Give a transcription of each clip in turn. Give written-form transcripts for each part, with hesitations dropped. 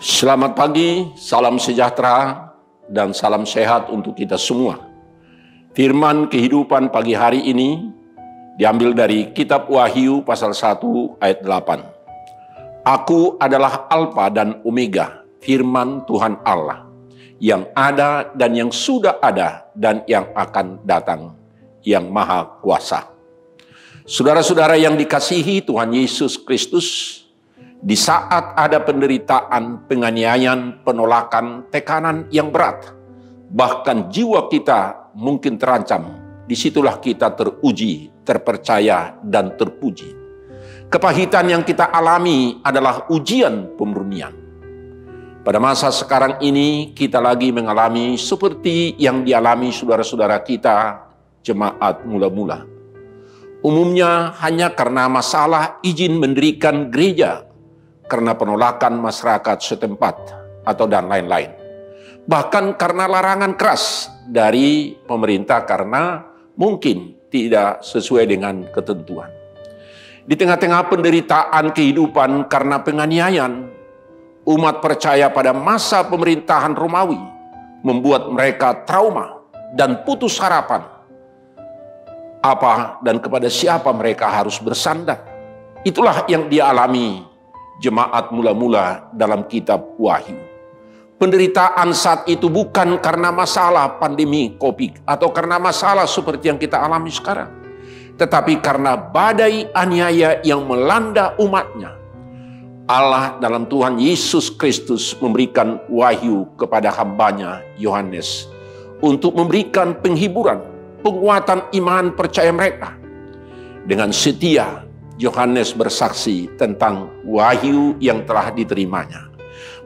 Selamat pagi, salam sejahtera, dan salam sehat untuk kita semua. Firman kehidupan pagi hari ini diambil dari kitab Wahyu pasal 1 ayat 8. Aku adalah Alfa dan Omega, firman Tuhan Allah, yang ada dan yang sudah ada dan yang akan datang, yang maha kuasa. Saudara-saudara yang dikasihi Tuhan Yesus Kristus, di saat ada penderitaan, penganiayaan, penolakan, tekanan yang berat, bahkan jiwa kita mungkin terancam, disitulah kita teruji, terpercaya, dan terpuji. Kepahitan yang kita alami adalah ujian pemurnian. Pada masa sekarang ini kita lagi mengalami seperti yang dialami saudara-saudara kita, jemaat mula-mula. Umumnya hanya karena masalah izin mendirikan gereja, karena penolakan masyarakat setempat, atau dan lain-lain. Bahkan karena larangan keras dari pemerintah karena mungkin tidak sesuai dengan ketentuan. Di tengah-tengah penderitaan kehidupan karena penganiayaan, umat percaya pada masa pemerintahan Romawi membuat mereka trauma dan putus harapan. Apa dan kepada siapa mereka harus bersandar? Itulah yang dialami jemaat mula-mula dalam kitab Wahyu. Penderitaan saat itu bukan karena masalah pandemi COVID atau karena masalah seperti yang kita alami sekarang, tetapi karena badai aniaya yang melanda umatnya. Allah dalam Tuhan Yesus Kristus memberikan wahyu kepada hambanya Yohanes untuk memberikan penghiburan, penguatan iman percaya mereka. Dengan setia Yohanes bersaksi tentang wahyu yang telah diterimanya.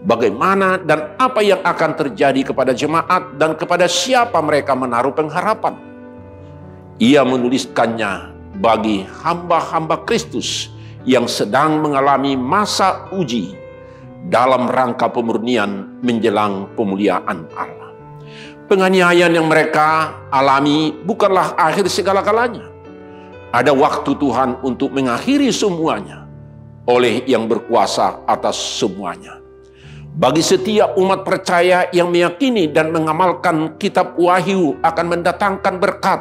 Bagaimana dan apa yang akan terjadi kepada jemaat dan kepada siapa mereka menaruh pengharapan. Ia menuliskannya bagi hamba-hamba Kristus yang sedang mengalami masa uji dalam rangka pemurnian menjelang pemuliaan Allah. Penganiayaan yang mereka alami bukanlah akhir segala-galanya. Ada waktu Tuhan untuk mengakhiri semuanya oleh yang berkuasa atas semuanya. Bagi setiap umat percaya yang meyakini dan mengamalkan kitab Wahyu akan mendatangkan berkat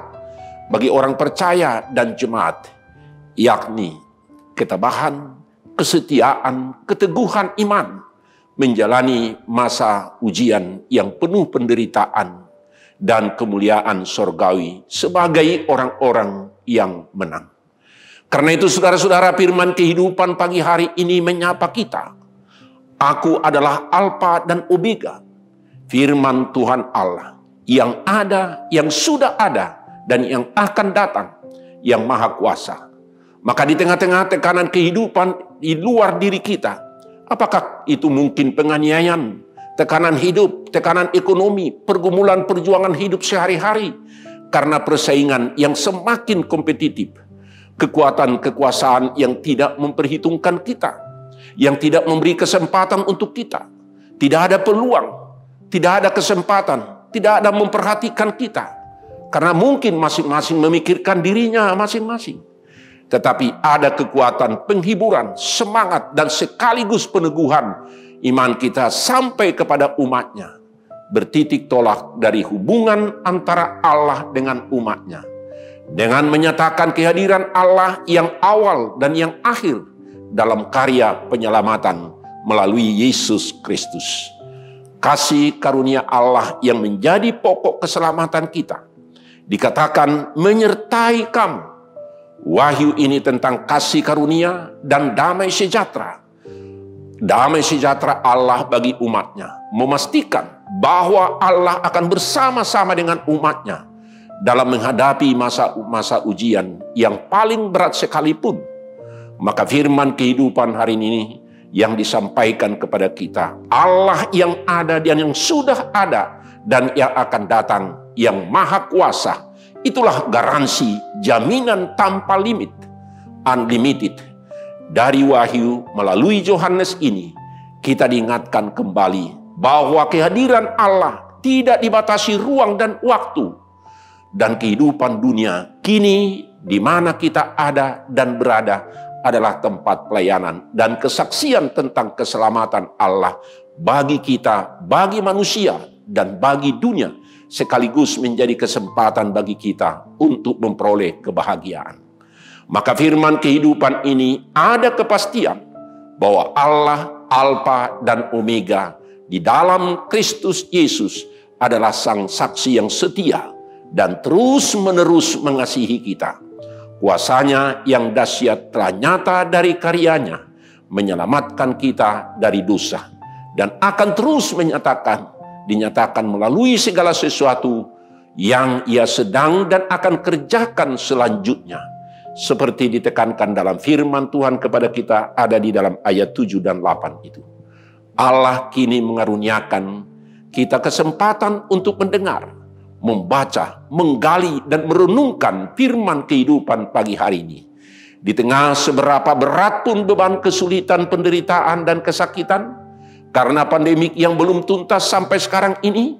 bagi orang percaya dan jemaat, yakni ketabahan, kesetiaan, keteguhan iman, menjalani masa ujian yang penuh penderitaan dan kemuliaan sorgawi sebagai orang-orang yang menang. Karena itu saudara-saudara, firman kehidupan pagi hari ini menyapa kita. Aku adalah Alfa dan Omega, firman Tuhan Allah, yang ada, yang sudah ada, dan yang akan datang, yang maha kuasa. Maka di tengah-tengah tekanan kehidupan di luar diri kita, apakah itu mungkin penganiayaan, tekanan hidup, tekanan ekonomi, pergumulan perjuangan hidup sehari-hari, karena persaingan yang semakin kompetitif, kekuatan kekuasaan yang tidak memperhitungkan kita, yang tidak memberi kesempatan untuk kita, tidak ada peluang, tidak ada kesempatan, tidak ada memperhatikan kita, karena mungkin masing-masing memikirkan dirinya masing-masing. Tetapi ada kekuatan penghiburan, semangat, dan sekaligus peneguhan iman kita sampai kepada umatnya, bertitik tolak dari hubungan antara Allah dengan umatnya, dengan menyatakan kehadiran Allah yang awal dan yang akhir dalam karya penyelamatan melalui Yesus Kristus. Kasih karunia Allah yang menjadi pokok keselamatan kita dikatakan menyertai kamu. Wahyu ini tentang kasih karunia dan damai sejahtera. Damai sejahtera Allah bagi umatnya, memastikan bahwa Allah akan bersama-sama dengan umatnya dalam menghadapi masa ujian yang paling berat sekalipun. Maka firman kehidupan hari ini yang disampaikan kepada kita, Allah yang ada dan yang sudah ada dan yang akan datang, yang maha kuasa, itulah garansi jaminan tanpa limit, unlimited. Dari Wahyu melalui Yohanes ini kita diingatkan kembali bahwa kehadiran Allah tidak dibatasi ruang dan waktu, dan kehidupan dunia kini di mana kita ada dan berada adalah tempat pelayanan dan kesaksian tentang keselamatan Allah bagi kita, bagi manusia, dan bagi dunia, sekaligus menjadi kesempatan bagi kita untuk memperoleh kebahagiaan. Maka firman kehidupan ini ada kepastian bahwa Allah Alfa dan Omega di dalam Kristus Yesus adalah sang saksi yang setia dan terus-menerus mengasihi kita. Kuasanya yang dahsyat telah nyata dari karyanya menyelamatkan kita dari dosa dan akan terus dinyatakan melalui segala sesuatu yang Ia sedang dan akan kerjakan selanjutnya. Seperti ditekankan dalam firman Tuhan kepada kita ada di dalam ayat 7 dan 8 itu. Allah kini mengaruniakan kita kesempatan untuk mendengar, membaca, menggali dan merenungkan firman kehidupan pagi hari ini. Di tengah seberapa berat pun beban kesulitan, penderitaan dan kesakitan karena pandemik yang belum tuntas sampai sekarang ini,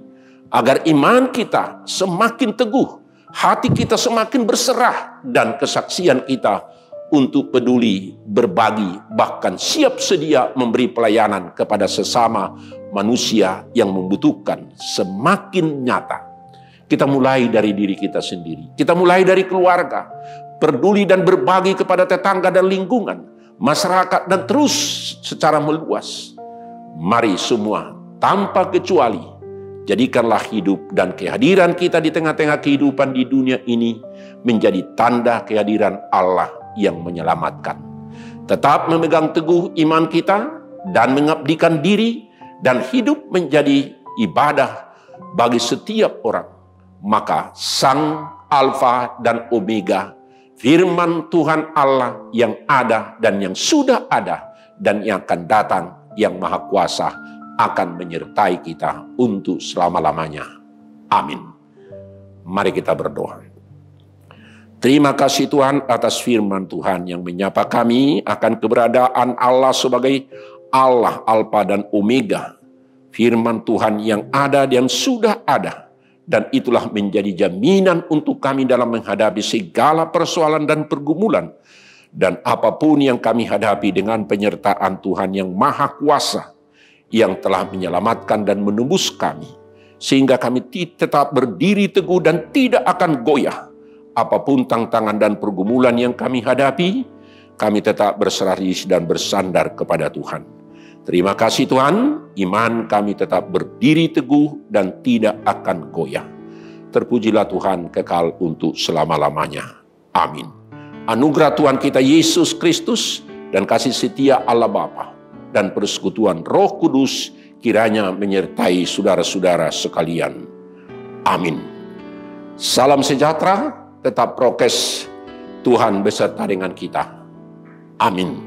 agar iman kita semakin teguh, hati kita semakin berserah, dan kesaksian kita untuk peduli, berbagi, bahkan siap sedia memberi pelayanan kepada sesama manusia yang membutuhkan semakin nyata. Kita mulai dari diri kita sendiri. Kita mulai dari keluarga. Peduli dan berbagi kepada tetangga dan lingkungan, masyarakat, dan terus secara meluas. Mari semua, tanpa kecuali, jadikanlah hidup dan kehadiran kita di tengah-tengah kehidupan di dunia ini menjadi tanda kehadiran Allah yang menyelamatkan. Tetap memegang teguh iman kita dan mengabdikan diri dan hidup menjadi ibadah bagi setiap orang. Maka Sang Alfa dan Omega, firman Tuhan Allah yang ada dan yang sudah ada dan yang akan datang, yang Maha Kuasa, akan menyertai kita untuk selama-lamanya. Amin. Mari kita berdoa. Terima kasih Tuhan atas firman Tuhan yang menyapa kami akan keberadaan Allah sebagai Allah Alfa dan Omega. Firman Tuhan yang ada dan sudah ada. Dan itulah menjadi jaminan untuk kami dalam menghadapi segala persoalan dan pergumulan. Dan apapun yang kami hadapi dengan penyertaan Tuhan yang Maha Kuasa, yang telah menyelamatkan dan menembus kami. Sehingga kami tetap berdiri teguh dan tidak akan goyah. Apapun tantangan dan pergumulan yang kami hadapi, kami tetap berserah diri dan bersandar kepada Tuhan. Terima kasih Tuhan, iman kami tetap berdiri teguh dan tidak akan goyah. Terpujilah Tuhan kekal untuk selama-lamanya. Amin. Anugerah Tuhan kita Yesus Kristus dan kasih setia Allah Bapa dan persekutuan Roh Kudus kiranya menyertai saudara-saudara sekalian. Amin. Salam sejahtera, tetap prokes, Tuhan beserta dengan kita. Amin.